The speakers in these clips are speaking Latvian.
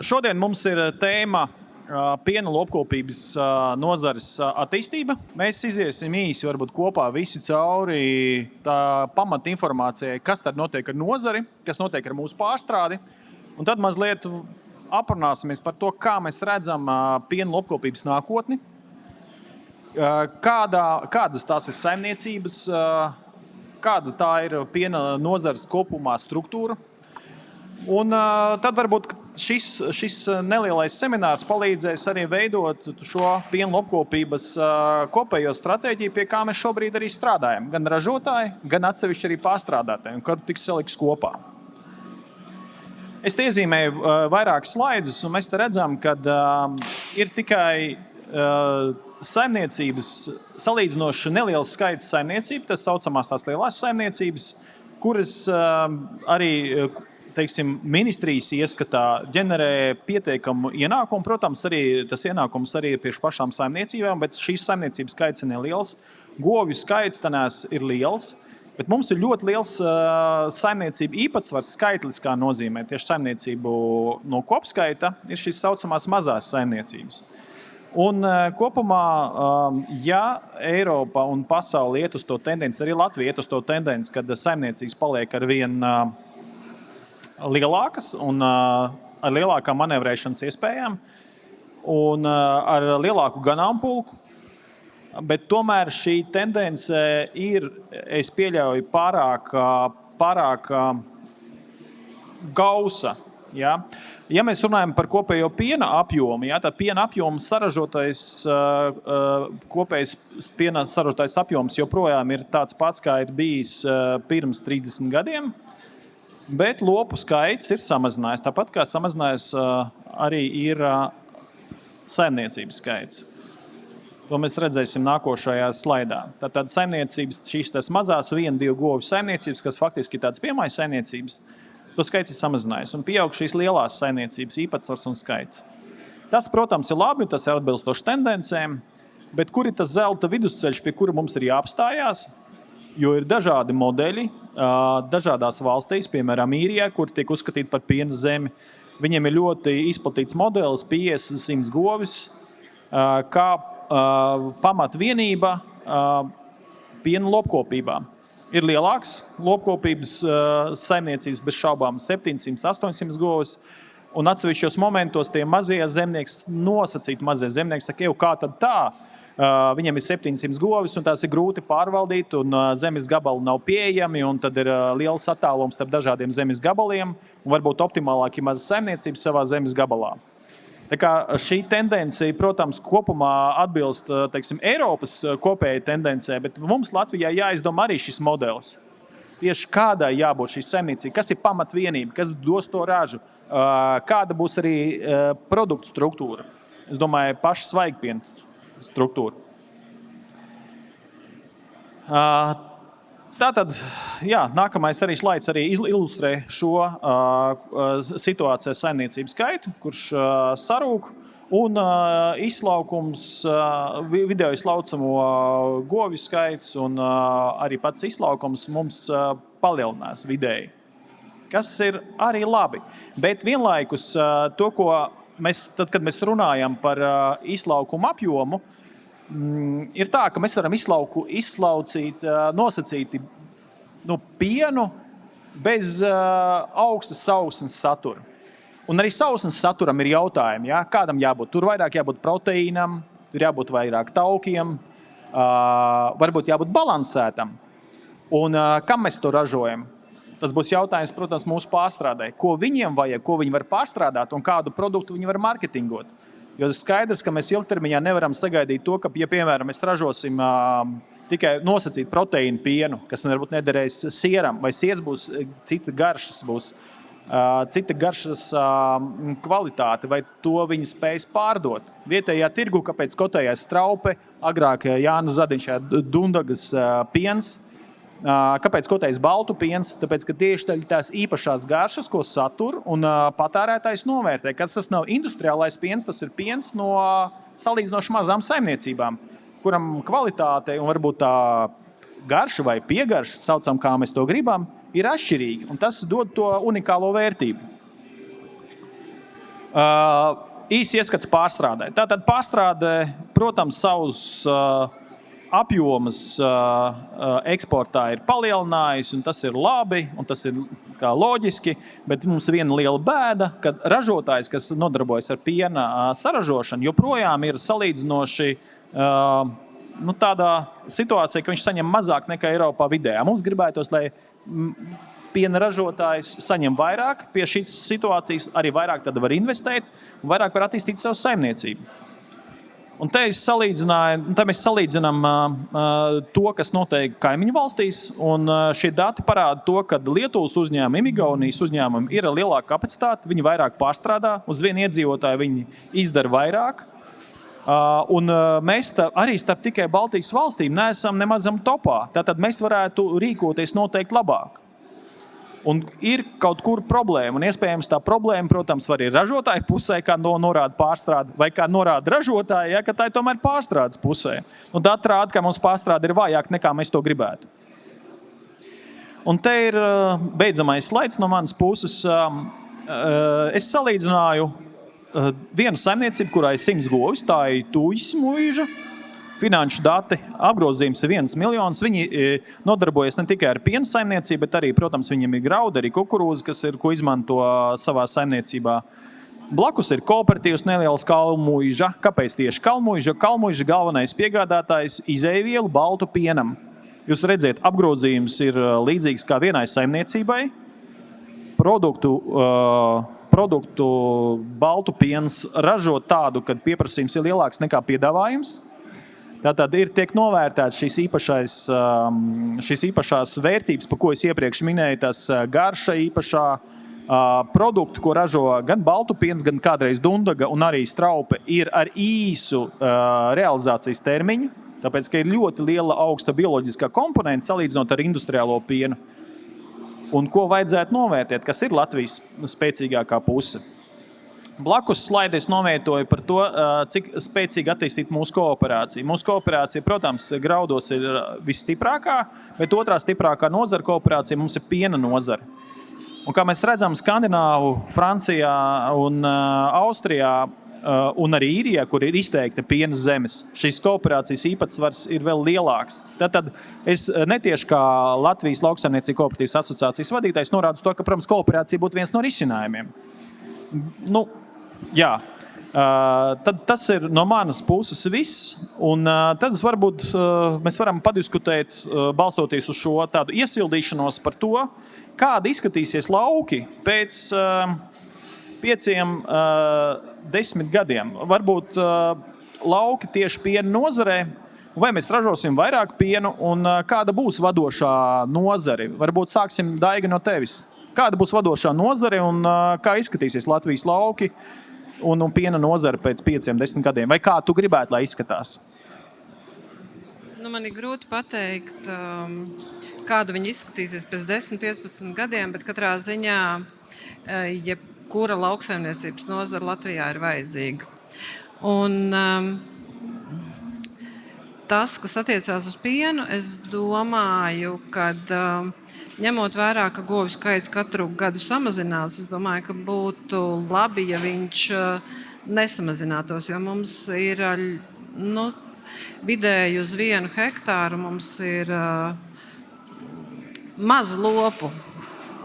Šodien mums ir tēma piena lopkopības nozares attīstība. Mēs iziesim īsi varbūt kopā visi cauri tā pamata informācijai, kas tad notiek ar nozari, kas notiek ar mūsu pārstrādi. Un tad mazliet aprunāsimies par to, kā mēs redzam piena lopkopības nākotni, kādas tās ir saimniecības, kāda tā ir piena nozares kopumā struktūra. Un tad varbūt šis nelielais seminārs palīdzēs arī veidot šo piena lopkopības kopējo stratēģiju, pie kā mēs šobrīd arī strādājam. Gan ražotāji, gan atsevišķi arī pārstrādātāji, un kad tiks saliks kopā. Es te iezīmēju vairākus slaidus, un mēs te redzam, ka ir tikai saimniecības salīdzinoši neliels skaits saimniecību, tas saucamās tās lielās saimniecības, kuras arī ministrijas ieskatā ģenerē pietiekamu ienākumu. Protams, arī tas ienākums arī ir priekš pašām saimniecībām, bet šīs saimniecības skaits ir neliels. Govju skaits tanās ir liels, bet mums ir ļoti liels saimniecību īpatsvars skaitliskā nozīmē. Tieši saimniecību no kopskaita ir šīs saucamās mazās saimniecības. Un kopumā, ja Eiropa un pasaule iet uz to tendenci, arī Latvija iet uz to tendenci, kad saimniecības paliek ar vien lielākas un ar lielākām manevrēšanas iespējām un ar lielāku ganāmpulku, bet tomēr šī tendence ir, es pieļauju, pārāk gausa. Ja? Ja mēs runājam par kopējo piena apjomu, ja, tad piena apjoms kopējais piena saražotais apjoms joprojām ir tāds pats, kā ir bijis pirms 30 gadiem. Bet lopu skaits ir samazinājies, tāpat kā samazinājies arī ir saimniecības skaits. To mēs redzēsim nākošajā slaidā. Tātad saimniecības, šīs tās mazās 1-2 govju saimniecības, kas faktiski ir tāds piemājas saimniecības, to skaits ir samazinājies un pieaug šīs lielās saimniecības īpatsvars un skaits. Tas, protams, ir labi, tas ir atbilstoši tendencēm, bet kur ir tas zelta vidusceļš, pie kura mums ir jāapstājās? Jo ir dažādi modeļi dažādās valstīs, piemēram, Īrijā, kur tiek uzskatīti par piena zemi. Viņiem ir ļoti izplatīts modelis, 50-100 govis, kā pamatvienība piena lopkopībā. Ir lielāks lopkopības saimniecības bez šaubām 700-800 govis, un atsevišķos momentos tie mazie zemnieki, nosacīti mazie zemnieki, saka, jau kā tad tā? Viņam ir 700 govis, un tās ir grūti pārvaldīt, un zemes gabali nav pieejami, un tad ir liels attālums starp dažādiem zemes gabaliem, un varbūt optimālāk ir mazas saimniecības savā zemes gabalā. Tā kā šī tendencija, protams, kopumā atbilst, Eiropas kopējai tendencē, bet mums Latvijā jāizdomā arī šis modelis. Tieši kādai jābūt šī saimniecība, kas ir pamatvienība, kas dos to ražu, kāda būs arī produktu struktūra. Es domāju, paša svaigpiena struktūra. Tātad, jā, nākamais arī slaids arī ilustrē šo situāciju saimniecības skaitu, kurš sarūk, un izlaukums, video izlaucamo govju skaits un arī pats izlaukums mums palielinās vidēji, kas ir arī labi. Bet vienlaikus to, ko tad, kad mēs runājam par izlaukumu apjomu, ir tā, ka mēs varam izlaucīt nosacīti pienu bez augstas sausnes satura. Un arī sausnes saturam ir jautājumi, ja? Kādam jābūt? Tur vairāk jābūt proteīnam, tur jābūt vairāk taukiem, varbūt jābūt balansētam. Un kam mēs to ražojam? Tas būs jautājums, protams, mūsu pārstrādē. Ko viņiem vajag, ko viņi var pārstrādāt un kādu produktu viņi var marketingot. Jo tas skaidrs, ka mēs ilgtermiņā nevaram sagaidīt to, ka, ja, piemēram, mēs ražosim tikai nosacīt proteīnu pienu, kas varbūt nederēs sieram, vai siers būs cita garšas kvalitāte, vai to viņi spējas pārdot. Vietējā tirgu, kāpēc kotējās straupe, agrāk Jānis Zadiņš, Dundagas piens. Kāpēc kotējis baltu piens? Tāpēc, ka tieši tās īpašās garšas, ko satur un patērētājs novērtē. Kad tas nav industriālais piens, tas ir piens no salīdzinoši mazām saimniecībām, kuram kvalitāte un varbūt tā garša vai piegarša, saucam, kā mēs to gribam, ir atšķirīga. Un tas dod to unikālo vērtību. Īsi ieskats pārstrādē. Tātad pārstrādē, protams, savus apjomus eksportā ir palielinājusi, un tas ir labi, un tas ir kā loģiski, bet mums ir viena liela bēda, ka ražotājs, kas nodarbojas ar piena saražošanu, joprojām ir salīdzinoši tādā situācijā, ka viņš saņem mazāk nekā Eiropā vidējā. Mums gribētos, lai piena ražotājs saņem vairāk pie šīs situācijas, arī vairāk tad var investēt un vairāk var attīstīt savu saimniecību. Un te mēs salīdzinām to, kas notiek kaimiņu valstīs, un šie dati parāda to, ka Lietuvas uzņēmumi, Igaunijas uzņēmumi ir lielāka kapacitāte, viņi vairāk pārstrādā, uz vienu iedzīvotāju viņi izdara vairāk. Un mēs arī starp tikai Baltijas valstīm neesam nemazam topā. Tātad mēs varētu rīkoties noteikti labāk. Un ir kaut kur problēma, un iespējams tā problēma, protams, var ir ražotāja pusē, kā norāda pārstrāde, vai kā norāda ražotāja, ka tā ir tomēr pārstrādes pusē. Un dati rāda, ka mums pārstrāde ir vājāk nekā mēs to gribētu. Un te ir beidzamais slaids no manas puses. Es salīdzināju vienu saimniecību, kurā ir 100 govis, tā ir Tūjas mūža. Finanšu dati, apgrozījums ir 1 miljons. Viņi nodarbojas ne tikai ar piena saimniecību, bet arī, protams, viņiem ir graudi, arī kukurūza, ko izmanto savā saimniecībā. Blakus ir kooperatīvs neliels Kalmuiža. Kāpēc tieši Kalmuiža? Kalmuiža galvenais piegādātājs izēvielu baltu pienam. Jūs redziet, apgrozījums ir līdzīgs kā vienai saimniecībai. Produktu baltu piens ražo tādu, kad pieprasījums ir lielāks nekā piedāvājums. Tātad tiek novērtēts šīs īpašās vērtības, par ko es iepriekš minēju, tas garša īpašā produktu, ko ražo gan baltu piens, gan kādreiz dundaga un arī straupe, ir ar īsu realizācijas termiņu, tāpēc, ka ir ļoti liela augsta bioloģiskā komponenta salīdzinot ar industriālo pienu. Un ko vajadzētu novērtēt, kas ir Latvijas spēcīgākā puse. Blakus slaidēs novietoju par to, cik spēcīgi attīstīt mūsu kooperāciju. Mūsu kooperācija, protams, graudos ir visstiprākā, bet otrā stiprākā nozara kooperācija mums ir piena nozara. Un kā mēs redzam, Skandināvu, Francijā un Austrijā un arī Īrijā, kur ir izteikta piena zemes, šīs kooperācijas īpatsvars ir vēl lielāks. Tātad es netieši kā Latvijas lauksaimniecību kooperatīvas asociācijas vadītājs norādu to, ka, protams, kooperācija būtu viens no risinājumiem. Jā, tad tas ir no manas puses viss, un tad varbūt mēs varam padiskutēt, balstoties uz šo tādu iesildīšanos par to, kāda izskatīsies lauki pēc 5-10 gadiem. Varbūt lauki tieši piena nozarē, vai mēs ražosim vairāk pienu, un kāda būs vadošā nozare. Varbūt sāksim, Daiga, no tevis. Kāda būs vadošā nozare un kā izskatīsies Latvijas lauki un piena nozara pēc 5-10 gadiem? Vai kā tu gribētu, lai izskatās? Man ir grūti pateikt, kāda viņa izskatīsies pēc 10-15 gadiem, bet katrā ziņā jebkura lauksaimniecības nozara Latvijā ir vajadzīga. Un tas, kas attiecās uz pienu, es domāju, ka ņemot vērā, ka govju skaits katru gadu samazinās, es domāju, ka būtu labi, ja viņš nesamazinātos, jo mums ir vidēji uz 1 hektāru mums ir maz lopu.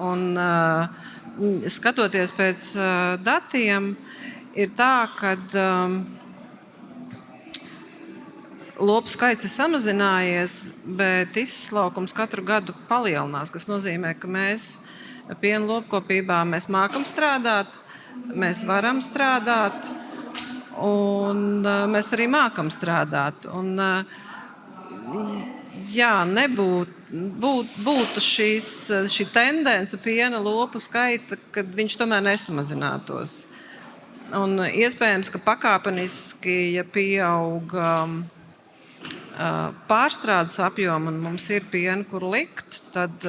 Un skatoties pēc datiem, ir tā, ka lopu skaits ir samazinājies, bet izslaukums katru gadu palielinās, kas nozīmē, ka mēs piena lopkopībā mēs mākam strādāt, mēs varam strādāt, un mēs arī mākam strādāt. Un, būtu šī tendence piena lopu skaita, kad viņš tomēr nesamazinātos. Un iespējams, ka pakāpeniski, ja pieaug pārstrādes apjomu un mums ir piena, kur likt, tad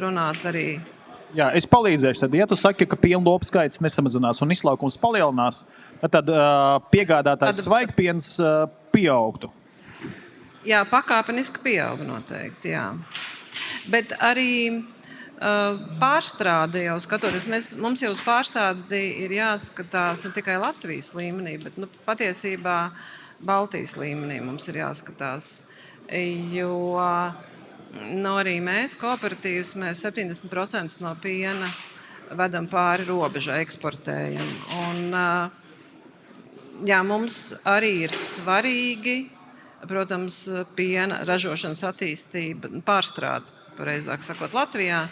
runāt arī. Jā, es palīdzēšu. Tad, ja tu saki, ka piena lopu skaits nesamazinās un izslaukums palielinās, tad piegādātājs svaigpiens pieaugtu. Jā, pakāpeniski pieaug noteikti, jā. Bet arī pārstrāde jau skatoties. Mums jau uz pārstrādi ir jāskatās ne tikai Latvijas līmenī, bet patiesībā Baltijas līmenī mums ir jāskatās. Jo arī mēs, kooperatīvs, mēs 70% no piena vedam pāri robežai, eksportējam. Un, mums arī ir svarīgi, protams, piena ražošanas attīstība, pārstrāde, pareizāk sakot, Latvijā.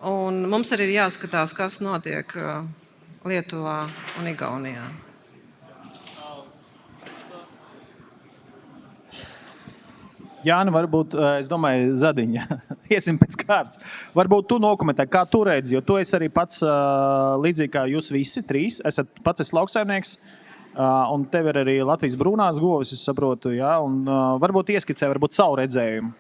Un mums arī ir jāskatās, kas notiek Lietuvā un Igaunijā. Jāni, varbūt, es domāju, Zadiņa, iesim pēc kārtas. Varbūt tu nokomentē, kā tu redzi, jo tu esi arī pats, līdzīgi kā jūs visi trīs, pats esi lauksaimnieks, un tev ir arī Latvijas brūnās govis, es saprotu, jā, un varbūt ieskicē savu redzējumu.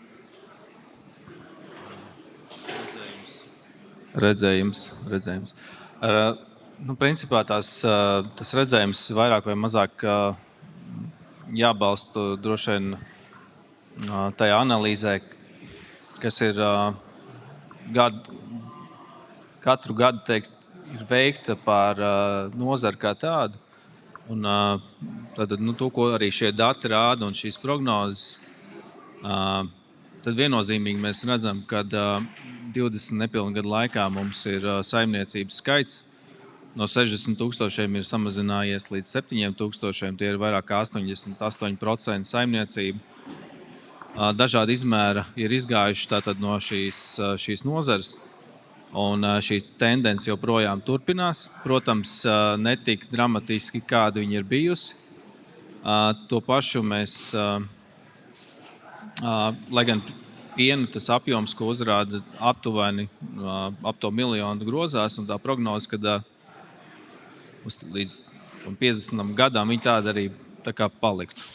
Redzējums. Principā tas redzējums vairāk vai mazāk jābalsta droši vien tajā analīzē, kas ir katru gadu ir veikta par nozari kā tādu. Un, to, ko arī šie dati rāda un šīs prognozes, tad viennozīmīgi mēs redzam, ka 20 nepilnu gadu laikā mums ir saimniecības skaits no 60,000 ir samazinājies līdz 7,000. Tie ir vairāk kā 88% saimniecība. Dažādi izmēri ir izgājuši no šīs nozares, un šī tendence joprojām turpinās. Protams, ne tik dramatiski, kāda viņa ir bijusi. To pašu mēs, lai gan piena tas apjoms, ko uzrāda aptuveni ap to 1 miljonu grozās, un tā prognoze, ka līdz 50 gadam viņa tāda arī tā kā paliktu.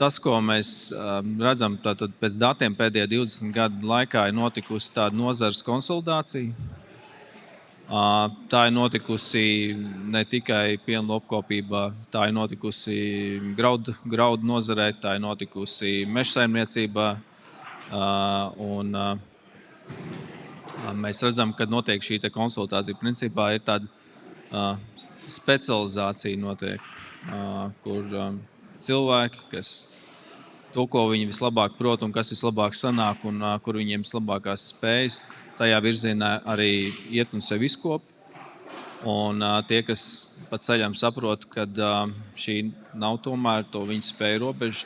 Tas, ko mēs redzam, tātad pēc datiem pēdējā 20 gadu laikā ir notikusi tāda nozares konsolidācija. Tā ir notikusi ne tikai pienlopkopībā, tā ir notikusi graudu nozarē, tā ir notikusi mežsaimniecībā. Un mēs redzam, ka notiek šī konsolidācija. Principā ir tāda specializācija notiek, kur cilvēki, kas to, ko viņi vislabāk prot un kas vislabāk sanāk un kur viņiem vislabākās spējas, tajā virzienā arī iet un sevi izkop. Un tie, kas pa ceļam saprot, ka šī nav tomēr to viņu spēju robežu,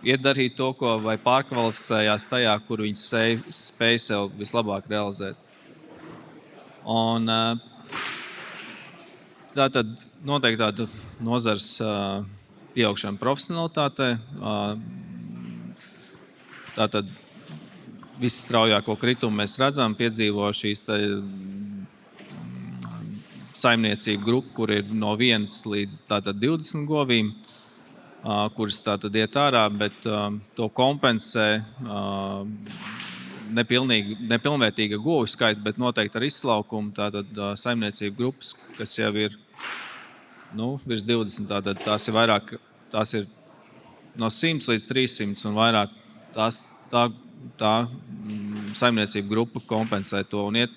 iet darīt to, ko vai pārkvalificējās tajā, kur viņi spēj sev vislabāk realizēt. Un tā tad notiek tāda nozars pieaugšana profesionalitātē. Tātad visstraujāko kritumu mēs redzam, piedzīvo šīs saimniecību grupu, kur ir no 1 līdz 20 govīm, kuras tātad iet ārā, bet to kompensē nepilnvērtīga govu skaita, bet noteikti ar izslaukumu. Tātad saimniecību grupas, kas jau ir virs 20, tātad tās ir vairāk, tās ir no 100 līdz 300 un vairāk. Tā saimniecību grupa kompensē to un iet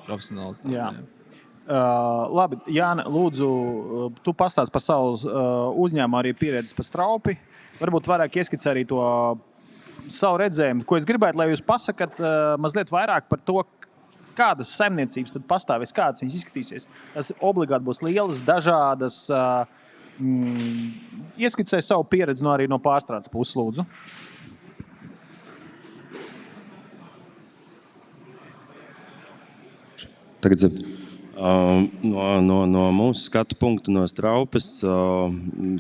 profesionāli. Jā. Labi, Jāni, lūdzu, tu pastāsti par savu uzņēmumu arī pieredzi par straupi. Varbūt vairāk ieskicē arī to savu redzējumu, ko es gribētu, lai jūs pasakat mazliet vairāk par to, kādas saimniecības tad pastāvēs, kādas viņas izskatīsies. Tas obligāti būs lielas, dažādas. Ieskicē savu pieredzi arī no pārstrādes puses, lūdzu. Tagad no mūsu skatu punkta, no straupes,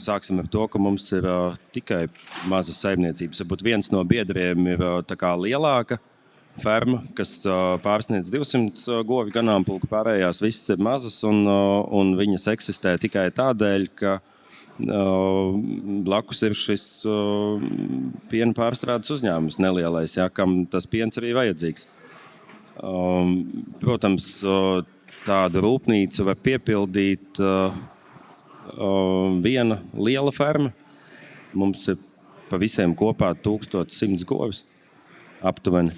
sāksim ar to, ka mums ir tikai mazas saimniecības. Varbūt viens no biedriem ir tā kā lielāka ferma, kas pārsniedz 200 govi ganāmpulku, pārējās visas ir mazas, un viņas eksistē tikai tādēļ, ka blakus ir šis piena pārstrādes uzņēmums nelielais, kam tas piens arī vajadzīgs. Protams, tādu rūpnīcu var piepildīt viena liela ferma. Mums ir pa visiem kopā 1100 govis aptuveni.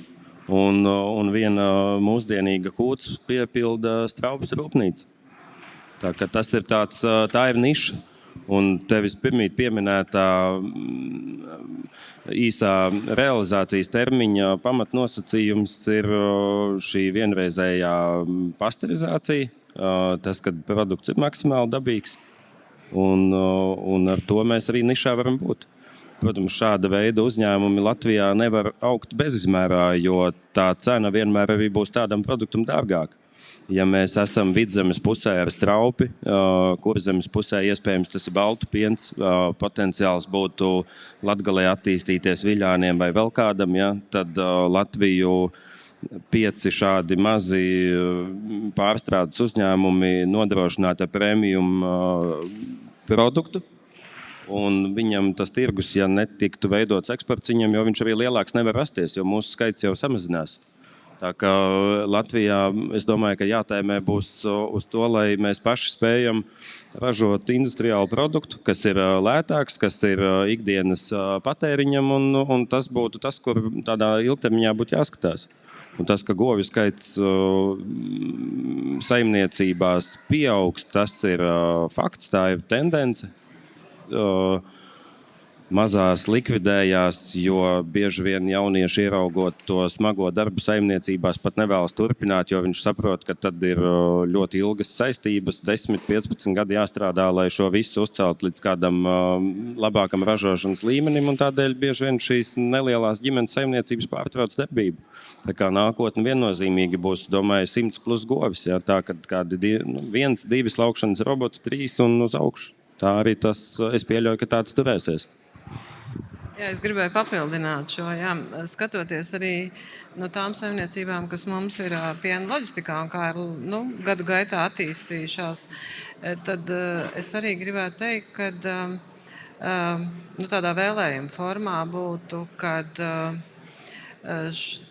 Un viena mūsdienīga kūts piepilda Straubas rūpnīcu. Tā ir niša. Un tevis pirmīt pieminētā īsā realizācijas termiņa pamatnosacījums ir šī vienreizējā pasterizācija. Tas, kad produkts ir maksimāli dabīgs. Un ar to mēs arī nišā varam būt. Protams, šāda veida uzņēmumi Latvijā nevar augt bezizmērā, jo tā cena vienmēr arī būs tādam produktam dārgāka. Ja mēs esam vidzemes pusē ar straupi, kurzemes pusē iespējams tas ir baltu piens, potenciāls būtu Latgalē attīstīties Viļāniem vai vēl kādam, ja, tad Latviju 5 šādi mazi pārstrādes uzņēmumi nodrošinātu ar premium produktu. Un viņam tas tirgus, ja netiktu veidots eksports, viņam jau viņš arī lielāks nevar rasties, jo mūsu skaits jau samazinās. Tā kā Latvijā, es domāju, ka jātēmē būs uz to, lai mēs paši spējam ražot industriālu produktu, kas ir lētāks, kas ir ikdienas patēriņam, un tas būtu tas, kur tādā ilgtermiņā būtu jāskatās. Un tas, ka govju skaits saimniecībās pieaugs, tas ir fakts, tā ir tendence. Mazās likvidējās, jo bieži vien jaunieši ieraugot to smago darbu saimniecībās pat nevēlas turpināt, jo viņš saprot, ka tad ir ļoti ilgas saistības, 10-15 gadi jāstrādā, lai šo visu uzcelt līdz kādam labākam ražošanas līmenim, un tādēļ bieži vien šīs nelielās ģimenes saimniecības pārtrauc darbību. Tā kā nākotne viennozīmīgi būs, domāju, 100+ govis, ja, tā, kad kādi 1-2 slaukšanas roboti, 3 un uz augšu. Tā arī tas, es pieļauju, ka tāds turēsies. Jā, es gribēju papildināt šo, jā, skatoties arī no tām saimniecībām, kas mums ir piena loģistikā un kā ir gadu gaitā attīstījušās, tad es arī gribētu teikt, ka tādā vēlējuma formā būtu, kad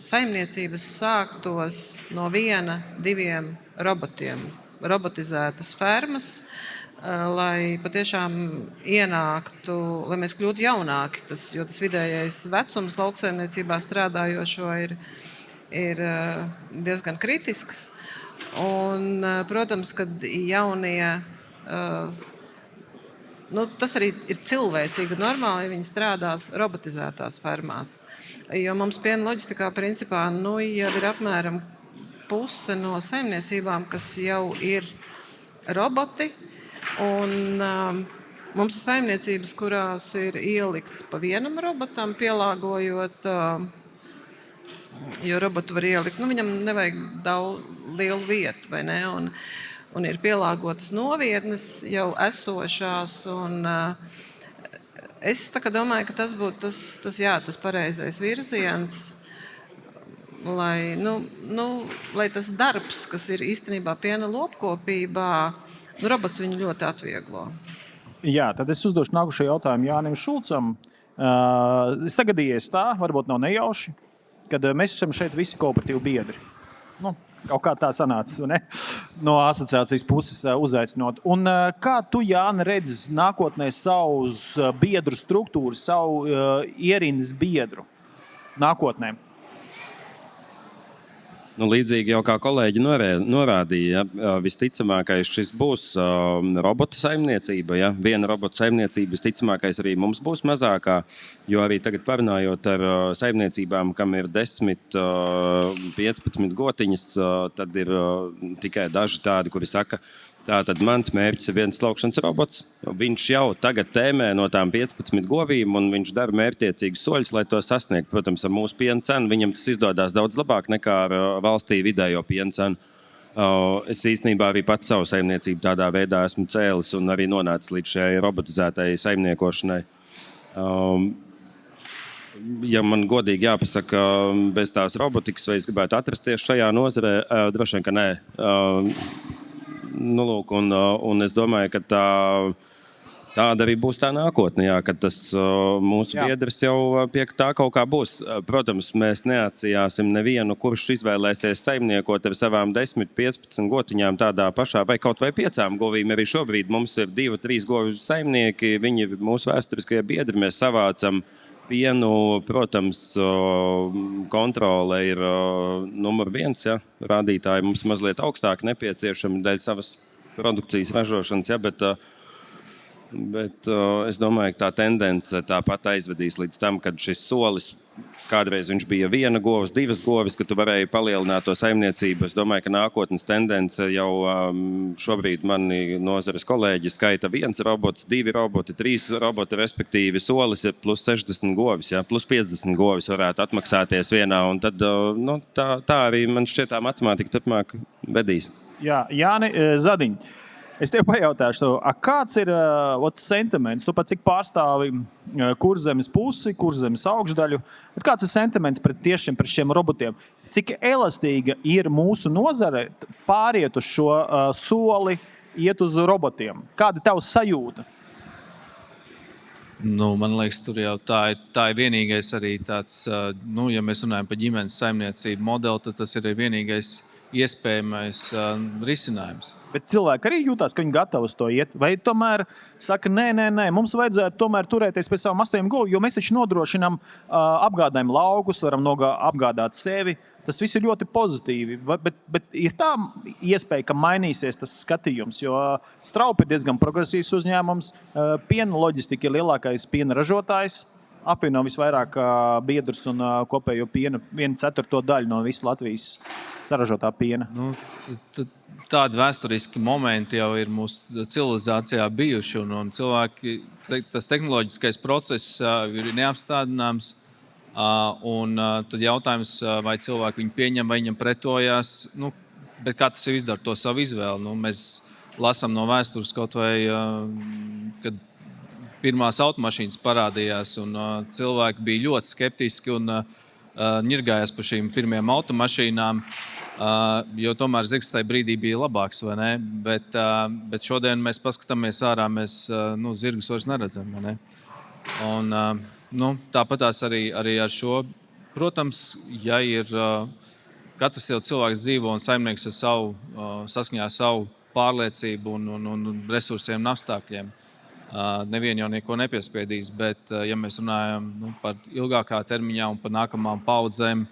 saimniecības sāktos no 1-2 robotiem, robotizētas fermas, lai patiešām ienāktu, lai mēs kļūtu jaunāki, jo tas vidējais vecums lauksaimniecībā strādājošo ir diezgan kritisks. Un, protams, kad jaunie, tas arī ir cilvēcīgi un normāli, ja viņi strādās robotizētās fermās. Jo mums piena loģistikā principā jau ir apmēram puse no saimniecībām, kas jau ir roboti. Un mums ir saimniecības, kurās ir ielikts pa vienam robotam, pielāgojot, jo robotu var ielikt, viņam nevajag daudz lielu vietu, vai ne? Un ir pielāgotas novietnes jau esošās, un es domāju, ka tas būtu tas pareizais virziens, lai tas darbs, kas ir īstenībā piena lopkopībā, robots viņu ļoti atvieglo. Jā, tad es uzdošu nākušo jautājumu Jānim Šulcam. Sagadījies tā, varbūt nav nejauši, kad mēs esam šeit visi kooperatīvi biedri. Kaut kā tā sanācis, ne? No asociācijas puses uzaicinot. Un kā tu, Jāni, redzi nākotnē savu biedru struktūru, savu ierindas biedru nākotnē? Līdzīgi jau kā kolēģi norādīja, visticamākais šis būs robota saimniecība. Ja? Viena robota saimniecība visticamākais arī mums būs mazākā, jo arī tagad parunājot ar saimniecībām, kam ir 10, 15 gotiņas, tad ir tikai daži tādi, kuri saka, tātad mans mērķis ir viens slaukšanas robots. Viņš jau tagad tēmē no tām 15 govīm, un viņš dara mērķtiecīgus soļus, lai to sasniegtu. Protams, ar mūsu piena cenu viņam tas izdodas daudz labāk nekā ar valstī vidējo piena cenu. Es īstenībā arī pats savu saimniecību tādā veidā esmu cēlis un arī nonācis līdz šai robotizētai saimniekošanai. Ja man godīgi jāpasaka, bez tās robotikas, vai es gribētu atrasties šajā nozarē, droši vien, ka nē. Un es domāju, ka tāda arī būs tā nākotne, jā, kad tas mūsu biedrs jau pie tā kaut kā būs. Protams, mēs neatsījāsim nevienu, kurš izvēlēsies saimniekot ar savām 10-15 gotiņām tādā pašā vai kaut vai 5 govīm. Arī šobrīd mums ir 2-3 govju saimnieki, viņi ir mūsu vēsturiskie biedri, mēs savācam pienu, protams, kontrole ir numur 1. Ja? Rādītāji mums mazliet augstāk nepieciešami dēļ savas produkcijas ražošanas, ja? Bet es domāju, ka tā tendence tāpat aizvedīs līdz tam, kad šis solis kādreiz viņš bija 1 govs, 2 govis, ka tu varēji palielināt to saimniecību. Es domāju, ka nākotnes tendence jau šobrīd mani nozares kolēģi skaita 1 robots, 2 roboti, 3 roboti, respektīvi solis ir plus 60 govis, ja? Plus 50 govis varētu atmaksāties vienā, un tad tā arī man šķiet tā matemātika turpmāk vedīs. Jā, Jāni Zadiņ. Es tev pajautāšu, kāds ir sentiments? Tu pats cik pārstāvi Kurzemes pusi, Kurzemes augšdaļu. Bet kāds ir sentiments pret šiem robotiem? Cik elastīga ir mūsu nozare pāriet uz šo soli, iet uz robotiem? Kāda ir tava sajūta? Man liekas, tur jau tā ir vienīgais arī tāds, ja mēs runājam par ģimenes saimniecību modeli, tad tas ir vienīgais iespējamais risinājums. Bet cilvēki arī jūtās, ka viņi gatavi uz to iet. Vai tomēr saka, nē, mums vajadzētu tomēr turēties pie savām 8 govīm, jo mēs taču nodrošinām apgādājumu laukus, varam apgādāt sevi. Tas viss ir ļoti pozitīvi. Bet ir tā iespēja, ka mainīsies tas skatījums, jo Straupa ir diezgan progresīvs uzņēmums. Piena loģistika ir lielākais piena ražotājs. Apvieno visvairāk biedrus un kopējo piena 1/4 daļu no visas Latvijas saražotā piena. Tādi vēsturiski momenti jau ir mūsu civilizācijā bijuši, un cilvēki, tas tehnoloģiskais process ir neapstādināms. Un tad jautājums, vai cilvēki viņu pieņem, vai viņam pretojās. Bet katrs jau izdara to savu izvēli. Mēs lasām no vēstures kaut vai, kad pirmās automašīnas parādījās, un cilvēki bija ļoti skeptiski un ņirgājās par šīm pirmajām automašīnām, jo tomēr zirgs tajā brīdī bija labāks, vai ne? Bet šodien mēs paskatāmies ārā, mēs zirgus vairs neredzam, vai ne? Un tāpatās arī ar šo, protams, ja ir katrs jau cilvēks dzīvo un saimnieks ar savu, saskaņā savu pārliecību un resursiem un apstākļiem. Nevienu jau neko nepiespiedīs, bet, ja mēs runājam par ilgākā termiņā un par nākamām paudzēm,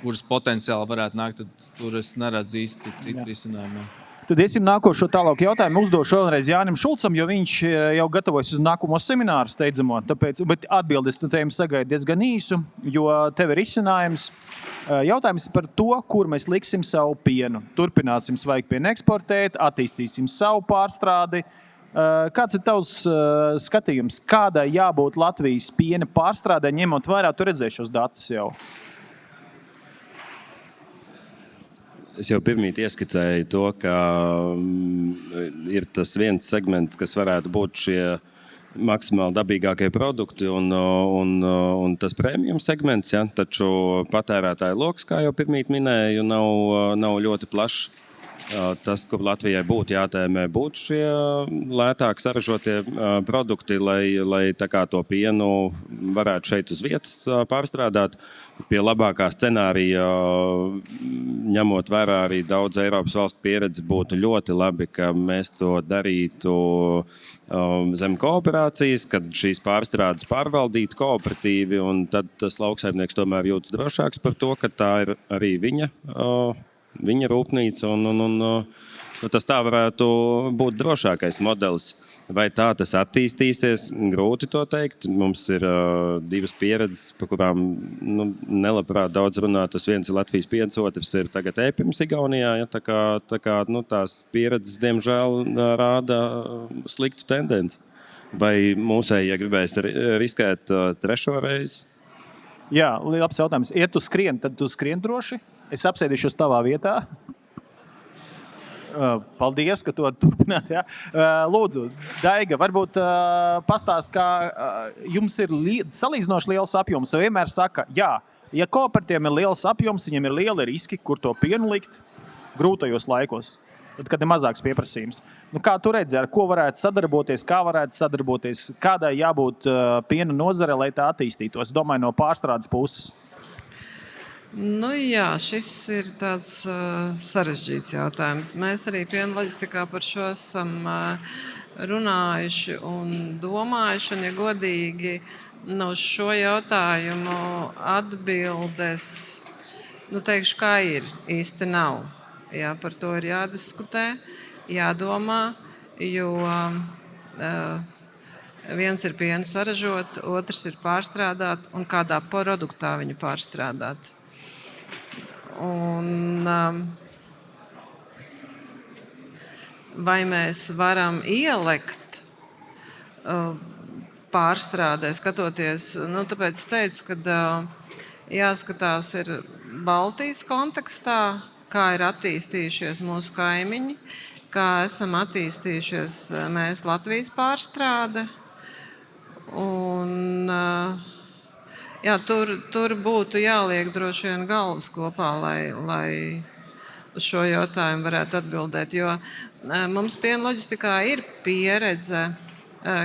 kuras potenciāli varētu nākt, tad tur es neredzu īsti citu risinājumu. Tad iesim nākošo tālāk jautājumu. Uzdošu vēlreiz Jānim Šulcam, jo viņš jau gatavojas uz nākamo semināru steidzamo. Bet atbildes tiem sagaidu diezgan īsu, jo tev ir izcinājums. Jautājums par to, kur mēs liksim savu pienu. Turpināsim svaigpienu eksportēt, attīstīsim savu pārstrādi. Kāds ir tavs skatījums? Kādai jābūt Latvijas piena pārstrādē, ņemot vērā, tu redzēji šos datus jau? Es jau pirmīt ieskicēju to, ka ir tas viens segments, kas varētu būt šie maksimāli dabīgākie produkti un tas premium segments, ja? Taču patērētāju loks, kā jau pirmīt minēju, nav ļoti plašs. Tas, kur Latvijai būtu jātēmē, būtu šie lētāk saražotie produkti, lai tā kā to pienu varētu šeit uz vietas pārstrādāt. Pie labākā scenārija, ņemot vērā arī daudz Eiropas valstu pieredzi, būtu ļoti labi, ka mēs to darītu zem kooperācijas, kad šīs pārstrādes pārvaldītu kooperatīvi, un tad tas lauksaimnieks tomēr jūtas drošāks par to, ka tā ir arī viņa rūpnīca, un tas tā varētu būt drošākais modelis. Vai tā tas attīstīsies? Grūti to teikt. Mums ir 2 pieredzes, par kurām nelabprāt daudz runā. Tas viens ir Latvijas piens, otrs ir tagad e-pirms Igaunijā. Ja? Tā kā tās pieredzes, diemžēl, rāda sliktu tendenci. Vai mūsējie gribēs riskēt 3. reizi? Jā, labs jautājums. Ja tu skrien, tad tu skrien droši? Es apsēdīšos tavā vietā. Paldies, ka tu vari turpināt. Ja? Lūdzu, Daiga, varbūt pastāst, kā jums ir salīdzinoši liels apjoms. Jūs vienmēr saka, jā, ja kooperatīviem ir liels apjoms, viņiem ir lieli riski, kur to pienu likt grūtajos laikos, tad, kad ir mazāks pieprasījums. Kā tu redzi, ar ko varētu sadarboties, kādai jābūt piena nozare, lai tā attīstītos? Es domāju, no pārstrādes puses. Jā, šis ir tāds sarežģīts jautājums. Mēs arī piena loģistikā par šo esam runājuši un domājuši, un, ja godīgi, uz šo jautājumu atbildes, teikšu, kā ir, īsti nav. Jā, par to ir jādiskutē, jādomā, jo viens ir pienu saražot, otrs ir pārstrādāt un kādā produktā viņu pārstrādāt. Un, vai mēs varam ielikt pārstrādē, skatoties, tāpēc es teicu, ka jāskatās ir Baltijas kontekstā, kā ir attīstījušies mūsu kaimiņi, kā esam attīstījušies mēs Latvijas pārstrāde. Un, tur būtu jāliek droši vien galvas kopā, lai uz šo jautājumu varētu atbildēt. Jo mums piena loģistikā ir pieredze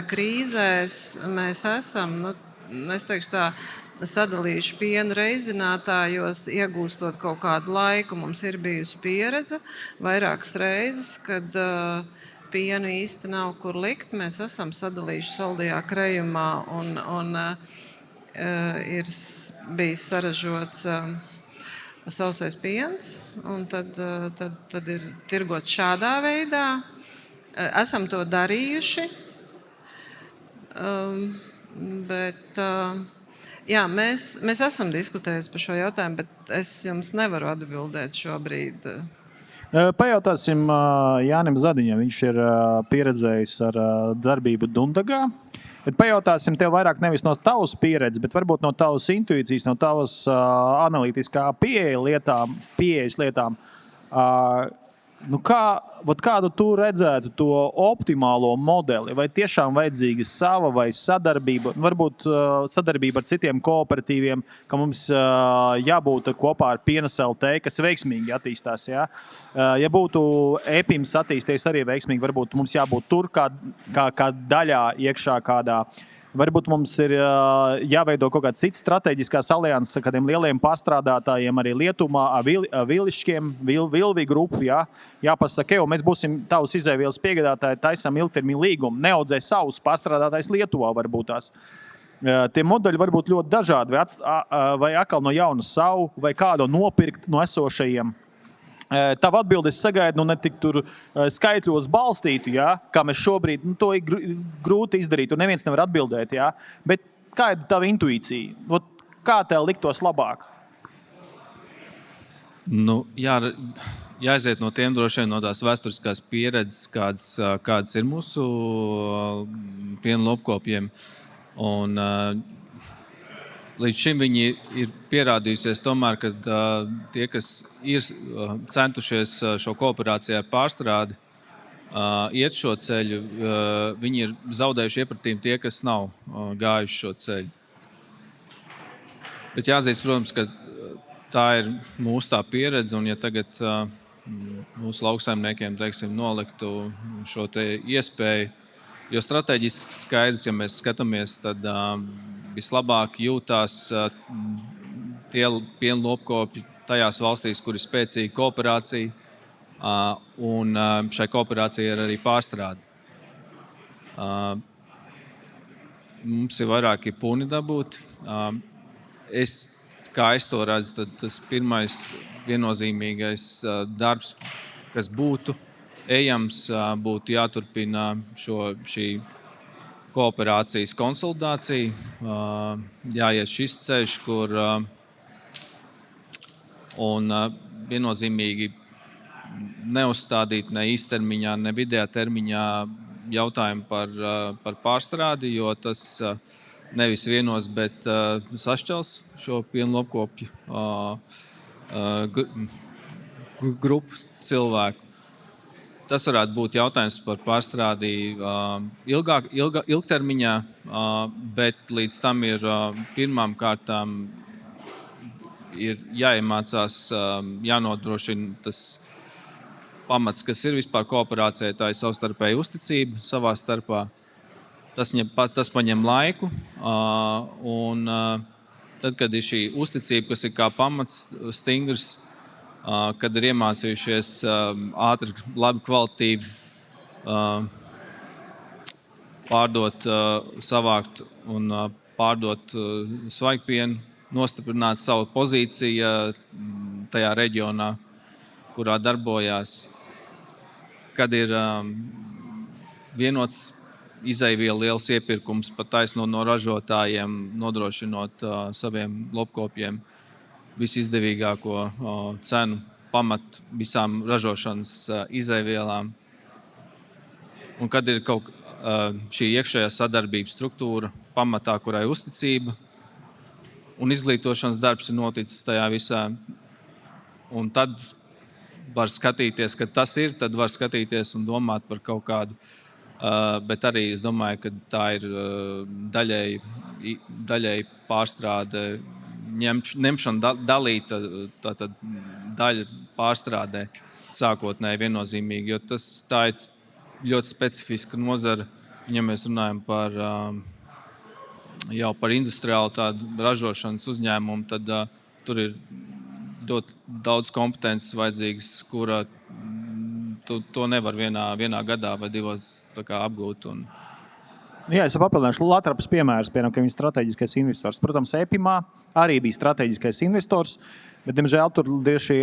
krīzēs. Mēs esam, es teikšu tā, sadalījuši pienu reizinātājos, iegūstot kaut kādu laiku. Mums ir bijusi pieredze vairākas reizes, kad pienu īsti nav kur likt. Mēs esam sadalījuši saldajā krējumā un ir bijis saražots sausais piens, un tad ir tirgot šādā veidā. Esam to darījuši, bet jā, mēs esam diskutējuši par šo jautājumu, bet es jums nevaru atbildēt šobrīd. Pajautāsim Jānim Zadiņam. Viņš ir pieredzējis ar darbību Dundagā. Bet pajautāsim tev vairāk nevis no tavas pieredzes, bet varbūt no tavas intuīcijas, no tavas analītiskā pieejas lietām. Kādu tu redzētu to optimālo modeli? Vai tiešām vajadzīga sava vai sadarbība? Varbūt sadarbība ar citiem kooperatīviem, ka mums jābūt kopā ar Pienas LT, kas veiksmīgi attīstās. Ja, ja būtu e-pims attīstījies arī veiksmīgi, varbūt mums jābūt tur kā daļā iekšā kādā. Varbūt mums ir jāveido kaut kāds cits strateģiskās alianses ar kādiem lieliem pārstrādātājiem, arī Lietuvā, Vilišķiem, Vilvi grupu. Jāpasaka, mēs būsim tavs izēvielas piegādātāji, taisam ilgtermiņa līgumu, neaudzē savus pārstrādātājus Lietuvā varbūt tās. Tie modeļi var būt ļoti dažādi, vai atkal no jauna savu, vai kādu nopirkt no esošajiem. Tava atbildes sagaidu ne tik tur skaitļos balstītu, kā mēs šobrīd, to ir grūti izdarīt, un neviens nevar atbildēt. Bet kā ir tava intuīcija? Kā tev liktos labāk? Jāiziet no tiem droši vien no tās vēsturiskās pieredzes, kādas ir mūsu piena lopkopiem. Un līdz šim viņi ir pierādījusies tomēr, ka tie, kas ir centušies šo kooperāciju ar pārstrādi, iet šo ceļu, viņi ir zaudējuši iepratījumu tie, kas nav gājuši šo ceļu. Bet jāatzīst, protams, ka tā ir mūsu tā pieredze, un ja tagad mūsu lauksaimniekiem, teiksim, noliktu šo te iespēju, jo strateģiski skaidrs, ja mēs skatāmies, tad vislabāk jūtās tie piena lopkopji tajās valstīs, kur ir spēcīga kooperācija, un šai kooperācijai ir arī pārstrāde. Mums ir vairāki puni dabūt. Kā es to redzu, tad tas pirmais viennozīmīgais darbs, kas būtu ejams, būtu jāturpina šī kooperācijas konsolidācija. Jāiet šis ceļš, kur un viennozīmīgi neuzstādīt ne īstermiņā, ne vidējā termiņā jautājumu par pārstrādi, jo tas nevis vienos, bet sašķels šo piena lopkopju grupu cilvēku. Tas varētu būt jautājums par pārstrādi ilgtermiņā, bet līdz tam ir pirmām kārtām ir jāiemācās, jānodrošina tas pamats, kas ir vispār kooperācijai, tā ir savstarpēja uzticība savā starpā. Tas paņem laiku, un tad, kad ir šī uzticība, kas ir kā pamats stingrs, kad ir iemācījušies ātri, labi kvalitīvi pārdot, savākt un pārdot svaigpienu, nostiprināt savu pozīciju tajā reģionā, kurā darbojās, kad ir vienots izejvielu liels iepirkums pat taisno no ražotājiem, nodrošinot saviem lopkopiem visizdevīgāko cenu pamat visām ražošanas izejvielām. Un kad ir šī iekšējā sadarbības struktūra pamatā, kurai uzticība un izglītošanas darbs ir noticis tajā visā, un tad var skatīties, kad tas ir, tad var skatīties un domāt par kaut kādu. Bet arī es domāju, ka tā ir daļēji pārstrāde, ņemšana dalīta tātad daļa pārstrādē sākotnēji viennozīmīgi, jo tā ir ļoti specifiska nozara. Ja mēs runājam jau par industriālu tādu ražošanas uzņēmumu, tad tur ir ļoti daudz kompetences vajadzīgas, kura to nevar vienā gadā vai divos apgūt. Jā, es papildināšu Latrapas piemērs, piemēram, ka viņš ir strateģiskais investors. Protams, Epimā arī bija strateģiskais investors, bet, diemžēl, tur tieši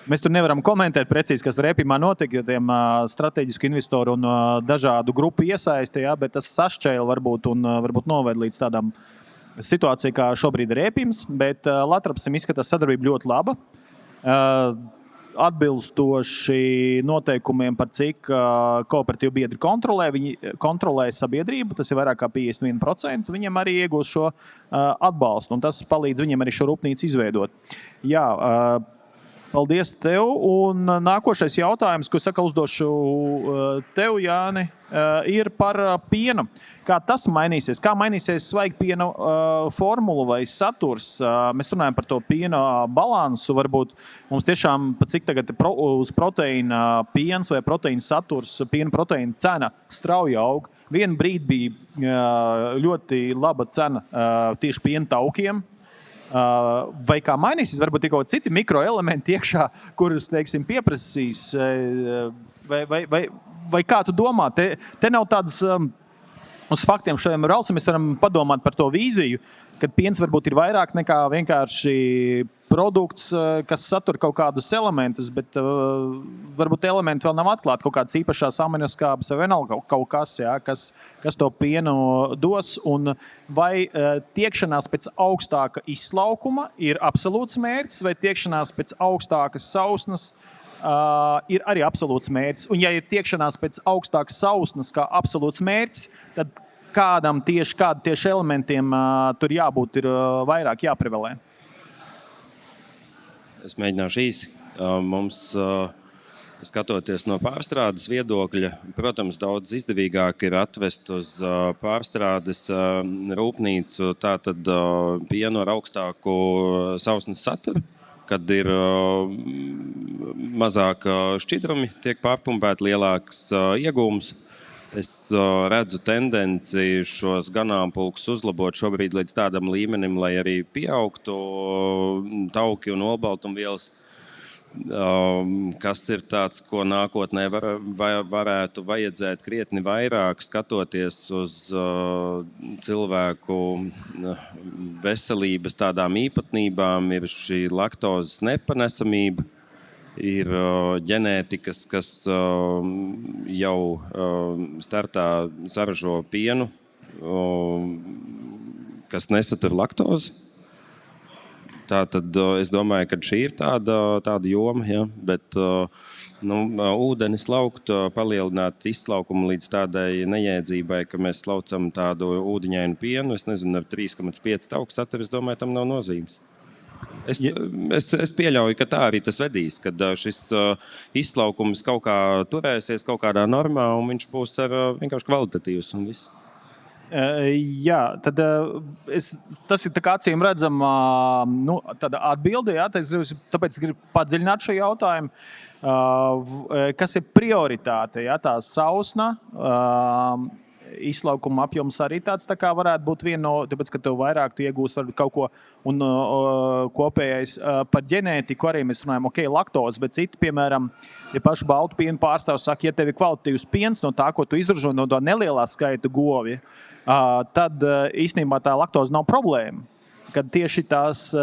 mēs tur nevaram komentēt precīzi, kas tur Epimā notika, jo tiem strateģisku investoru un dažādu grupu iesaiste, bet tas sašķēla varbūt un varbūt noved līdz tādām situācijai, kā šobrīd ir Epims, bet Latrapsim izskatās sadarbība ļoti laba. Atbilstoši noteikumiem, par cik kooperatīvu biedri kontrolē. Viņi kontrolē sabiedrību, tas ir vairāk kā 51%. Viņiem arī iegūst šo atbalstu, un tas palīdz viņiem arī šo rūpnīcu izveidot. Jā, paldies tev. Un nākošais jautājums, ko uzdošu tev, Jāni, ir par pienu. Kā tas mainīsies? Kā mainīsies svaigpiena formula vai saturs? Mēs runājam par to piena balansu. Varbūt mums tiešām pat cik tagad uz proteīna piens vai proteīna saturs, piena proteīna cena strauji aug. Vienu brīdi bija ļoti laba cena tieši piena taukiem. Vai kā mainīsies? Varbūt ir kaut citi mikroelementi iekšā, kurus, teiksim, pieprasīs. Vai kā tu domā? Te nav tādas uz faktiem šodien rausim. Mēs varam padomāt par to vīziju, kad piens varbūt ir vairāk nekā vienkārši produkts, kas satur kaut kādus elementus, bet varbūt elementi vēl nav atklāti, kaut kādas īpašās aminoskābes vai vienalga kaut kas, kas to pienu dos. Un vai tiekšanās pēc augstāka izslaukuma ir absolūts mērķis, vai tiekšanās pēc augstākas sausnas ir arī absolūts mērķis. Un ja ir tiekšanās pēc augstākas sausnas kā absolūts mērķis, tad kādi tieši elementiem tur jābūt ir vairāk jāprevalē? Es mēģināšu īsi. Mums, skatoties no pārstrādes viedokļa, protams, daudz izdevīgāk ir atvest uz pārstrādes rūpnīcu tātad pienu ar augstāku sausnes saturu, kad ir mazāk šķidrumi, tiek pārpumpēti lielāks iegūms. Es redzu tendenci šos ganāmpulkus uzlabot šobrīd līdz tādam līmenim, lai arī pieaugtu tauki un olbaltumvielas, kas ir tāds, ko nākotnē varētu vajadzēt krietni vairāk, skatoties uz cilvēku veselības tādām īpatnībām, ir šī laktozes nepanesamība. Ir ģenētikas, kas jau startā saražo pienu, kas nesatur laktozi. Tātad es domāju, ka šī ir tāda joma, ja? Bet ūdeni slaukt, palielināt izslaukumu līdz tādai nejēdzībai, ka mēs slaucam tādu ūdeņainu pienu. Es nezinu, ar 3,5 tauku saturu, es domāju, tam nav nozīmes. Es pieļauju, ka tā arī tas vedīs, kad šis izslaukums kaut kā turēsies kaut kādā normā un viņš būs vienkārši kvalitatīvs un viss. Jā, tad tas ir tā kā acīm redzama tāda atbilde, tāpēc es gribu padziļināt šo jautājumu. Kas ir prioritāte? Tā sausna, izlaukuma apjoms arī tāds tā kā varētu būt viena no, tāpēc, ka tev vairāk tu iegūsi kaut ko, un kopējais par ģenētiku arī mēs runājam, ok, laktozi, bet citi, piemēram, ja pašu baltu pienu pārstāvs saka, ja tev ir kvalitatīvs piens no tā, ko tu izražo no tā nelielā skaita govja, tad īstenībā tā laktoze nav problēma. Kad tieši tās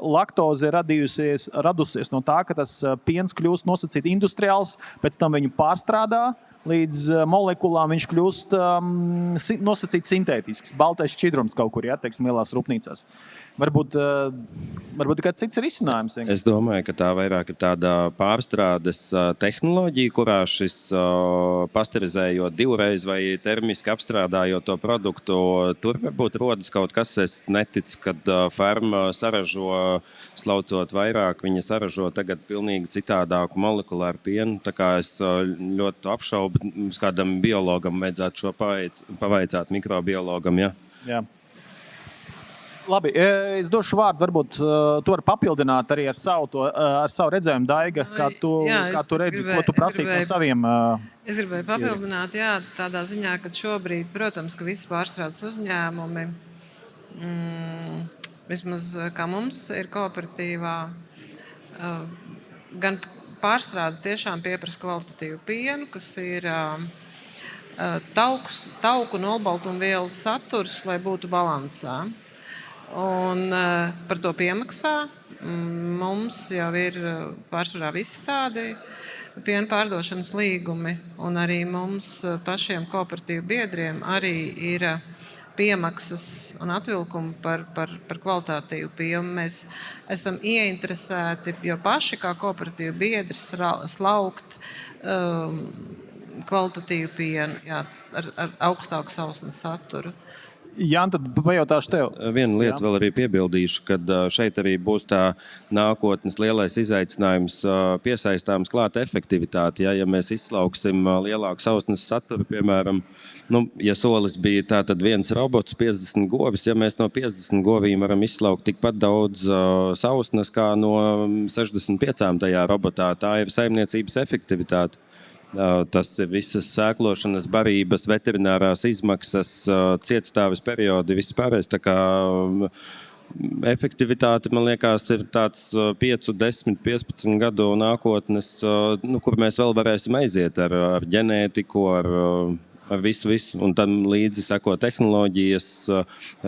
laktoze radusies no tā, ka tas piens kļūst nosacīti industriāls, pēc tam viņu pārstrādā līdz molekulām, viņš kļūst nosacīti sintētisks. Baltais šķidrums kaut kur, ja, teiksim, lielās rūpnīcās. Varbūt kāds cits risinājums. Es domāju, ka tā vairāk ir tāda pārstrādes tehnoloģija, kurā šis pasterizējot divreiz vai termiski apstrādājot to produktu, tur varbūt rodas kaut kas, es neticu, kad ferma saražo, slaucot vairāk, viņa saražo tagad pilnīgi citādāku molekulāru pienu, tā kā es ļoti apšaubu, mums kādam biologam vajadzētu šo pavaicāt, mikrobiologam, ja? Jā. Labi, es došu vārdu, varbūt tu vari papildināt arī ar savu redzējumu, Daiga, kā tu redzi, ko tu prasītu no saviem. Es gribēju papildināt, jā, tādā ziņā, ka šobrīd, protams, ka visi pārstrādes uzņēmumi, vismaz kā mums ir kooperatīvā, gan pārstrāde tiešām pieprasa kvalitatīvu pienu, kas ir tauku un olbaltumvielu saturs, lai būtu balansā. Un par to piemaksā mums jau ir pārsvarā visi tādi piena pārdošanas līgumi, un arī mums pašiem kooperatīvu biedriem arī ir piemaksas un atvilkumi par kvalitatīvu pienu. Mēs esam ieinteresēti, jo paši kā kooperatīvu biedri slaukt kvalitatīvu pienu, jā, ar augstāku sausnes saturu. Jā, tad pajautāšu tev. Vienu lietu vēl arī piebildīšu, kad šeit arī būs tā nākotnes lielais izaicinājums piesaistāms klāt efektivitāti. Ja mēs izslauksim lielāku sausnes saturu, piemēram, ja solis bija tātad viens robots, 50 govis, ja mēs no 50 govīm varam izslaukt tikpat daudz sausnes kā no 65 tajā robotā, tā ir saimniecības efektivitāte. Tas ir visas sēklošanas, barības, veterinārās izmaksas, cietstāves periodi, viss pārējais. Tā kā efektivitāte, man liekas, ir tāds 5, 10, 15 gadu nākotnes, kur mēs vēl varēsim aiziet ar ģenētiku, ar visu. Un tad līdzi seko tehnoloģijas,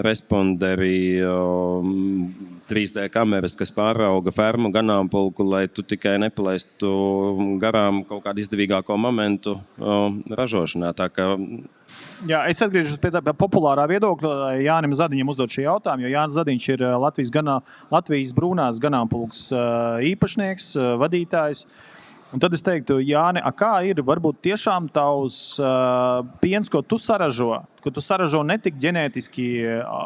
responderi, 3D kameras, kas pārauga fermu ganāmpulku, lai tu tikai nepalaistu garām kaut kādu izdevīgāko momentu ražošanā. Tā kā... Jā, es atgriežos pie tā populārā viedokļa, lai Jānim Zadiņam uzdot šī jautājumu, jo Jānis Zadiņš ir Latvijas brūnās ganāmpulks īpašnieks, vadītājs. Un tad es teiktu, Jāni, kā ir varbūt tiešām tavs piens, ko tu saražo ne tik ģenētiski,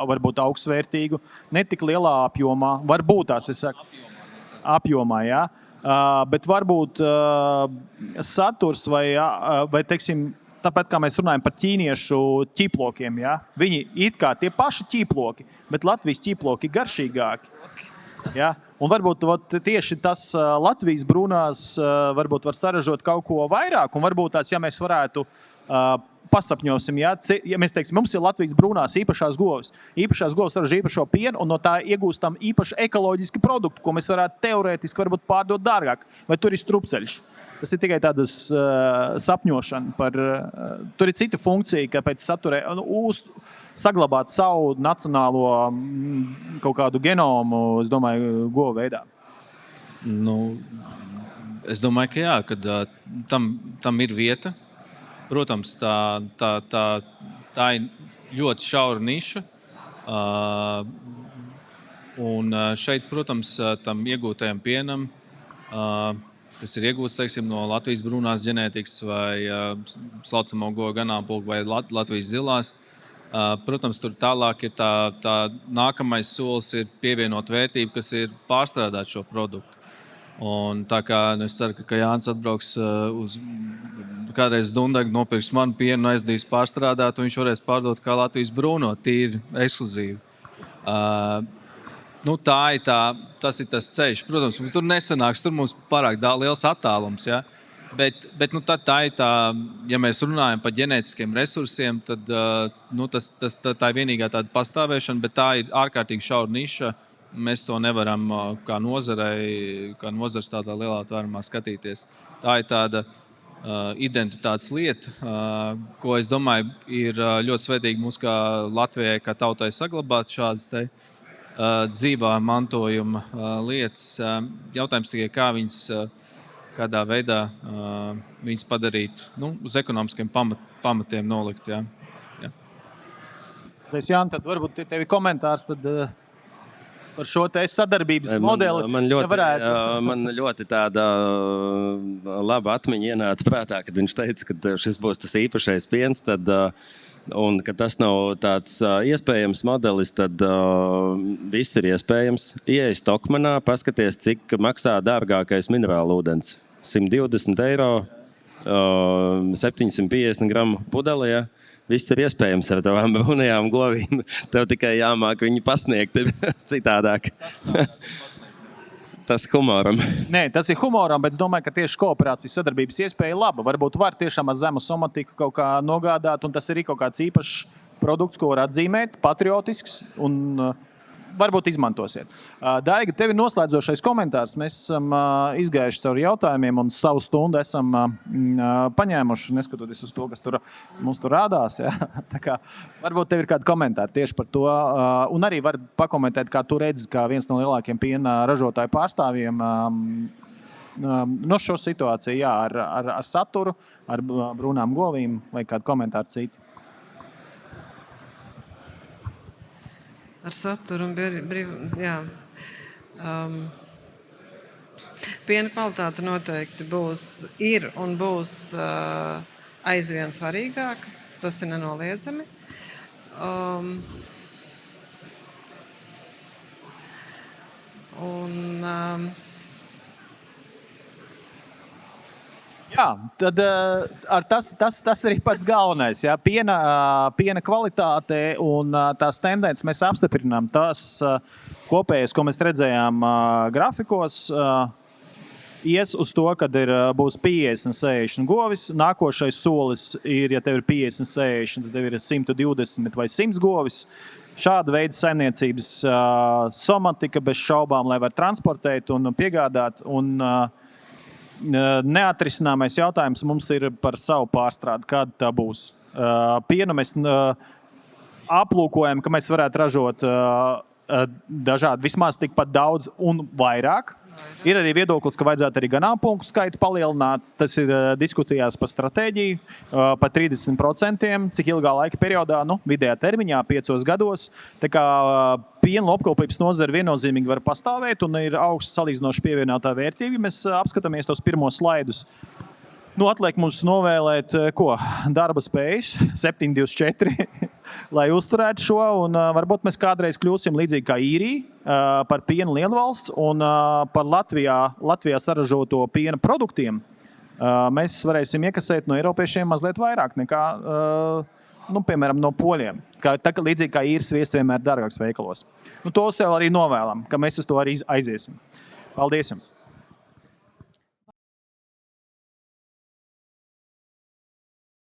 varbūt augstsvērtīgu, ne tik lielā apjomā, varbūt tās, es saku, apjomā, jā, bet varbūt saturs vai teiksim, tāpēc, kā mēs runājam par ķīniešu ķiplokiem, ja? Viņi it kā tie paši ķiploki, bet Latvijas ķiploki garšīgāki. Ja? Un varbūt tieši tas Latvijas brūnās varbūt var saražot kaut ko vairāk, un varbūt tāds, ja mēs varētu pasapņosim, ja mēs teiksim, mums ir Latvijas brūnās īpašās govs. Īpašās govs saražo īpašo pienu, un no tā iegūstam īpaši ekoloģiski produktu, ko mēs varētu teorētiski varbūt pārdot dārgāk. Vai tur ir strupceļš? Tas ir tikai tādas sapņošana par... Tur ir cita funkcija, kāpēc saglabāt savu nacionālo kaut kādu genomu, es domāju, govu veidā. Es domāju, ka jā, kad tam ir vieta. Protams, tā ir ļoti šaura niša. Un šeit, protams, tam iegūtajam pienam, kas ir iegūts, teiksim, no Latvijas brūnās ģenētikas vai slaucamo govu ganāmpulku vai Latvijas zilās. Protams, tur tālāk ir tā nākamais solis ir pievienot vērtību, kas ir pārstrādāt šo produktu. Un tā kā es ceru, ka Jānis atbrauks uz kādreiz Dundagu, nopirks manu pienu, aizdīs pārstrādāt, un viņš varēs pārdot kā Latvijas brūno, tīri ekskluzīvi. Tas ir tas ceļš. Protams, mums tur nesanāks, tur mums pārāk liels attālums. Ja? Bet tā ir tā, ja mēs runājam par ģenētiskiem resursiem, tad tā ir vienīgā tāda pastāvēšana, bet tā ir ārkārtīgi šaura niša. Mēs to nevaram kā nozars tādā lielā tvērumā skatīties. Tā ir tāda identitātes lieta, ko es domāju, ir ļoti svētīgi mums kā Latvijai, kā tautai saglabāt šādas dzīvā mantojuma lietas. Jautājums tikai, kā viņas kādā veidā viņas padarīt, uz ekonomiskiem pamatiem nolikt. Jā. Jāni, tad varbūt tev ir komentārs par šo sadarbības modeli. Man ļoti tāda laba atmiņa ienāca prātā, kad viņš teica, ka šis būs tas īpašais piens, un ka tas nav tāds iespējams modelis, tad viss ir iespējams. Ieej Stokmanā, paskaties, cik maksā dārgākais minerālu ūdens. 120 €, 750 gramu pudelē. Ja? Viss ir iespējams ar tavām brūnajām govīm. Tev tikai jāmāk viņu pasniegt citādāk. Tas humoram. Nē, tas ir humoram, bet es domāju, ka tieši kooperācijas sadarbības iespēja ir laba. Varbūt var tiešām ar zemu somatiku kaut kā nogādāt, un tas ir kaut kāds īpašs produkts, ko var atzīmēt, patriotisks, un varbūt izmantosiet. Daiga, tev ir noslēdzošais komentārs. Mēs esam izgājuši cauri jautājumiem un savu stundu esam paņēmuši, neskatoties uz to, kas mums tur rādās. Ja? Tā kā, varbūt tev ir kādi komentāri tieši par to. Un arī var pakomentēt, kā tu redzi, kā viens no lielākiem piena ražotāju pārstāvjiem no šo situāciju, jā, ar saturu, ar brūnām govīm vai kādu komentāru citu. Ar saturu un jā. Piena kvalitāte noteikti ir un būs aizvien svarīgāka. Tas ir nenoliedzami. Jā, tad tas arī pats galvenais. Jā. Piena kvalitāte un tās tendences mēs apstiprinām. Tās kopējas, ko mēs redzējām grafikos, ies uz to, ka būs 50, 60 govis. Nākošais solis ir, ja tev ir 50, 60, tad tev ir 120 vai 100 govis. Šāda veida saimniecības somatika bez šaubām, lai var transportēt un piegādāt. Neatrisināmais jautājums mums ir par savu pārstrādi, kāda tā būs. Pienu mēs aplūkojam, ka mēs varētu ražot dažādi, vismaz tikpat daudz un vairāk. Ir arī viedoklis, ka vajadzētu arī ganāmpulku skaitu palielināt. Tas ir diskusijās par stratēģiju, par 30%, cik ilgā laika periodā, vidējā termiņā, 5 gados. Tā kā piena lopkopības nozare viennozīmīgi var pastāvēt un ir augsts salīdzinoši pievienotā vērtība. Mēs apskatāmies tos pirmos slaidus. Atliek mums novēlēt, darba spējas, 724, lai uzturētu šo. Un varbūt mēs kādreiz kļūsim līdzīgi kā Īrija par piena lielvalsts un par Latvijā saražoto piena produktiem. Mēs varēsim iekasēt no eiropiešiem mazliet vairāk nekā, piemēram, no poļiem. Līdzīgi kā īres viesis vienmēr dārgāks veikalos. To sev arī novēlam, ka mēs uz to arī aiziesim. Paldies jums!